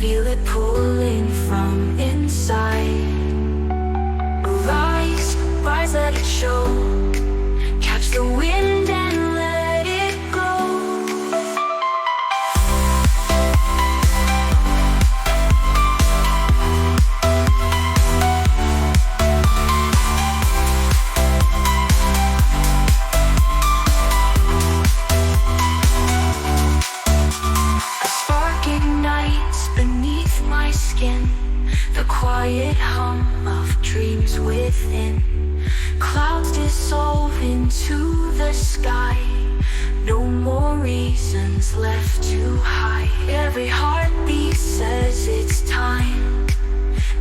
feel it pulling from inside. Rise, rise, let it show. Catch the wind and let it go. A spark ignites beneath my skin, the quiet hum of dreams within. Clouds dissolve into the sky, no more reasons left to hide. Every heartbeat says it's time,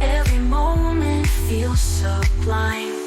every moment feels sublime.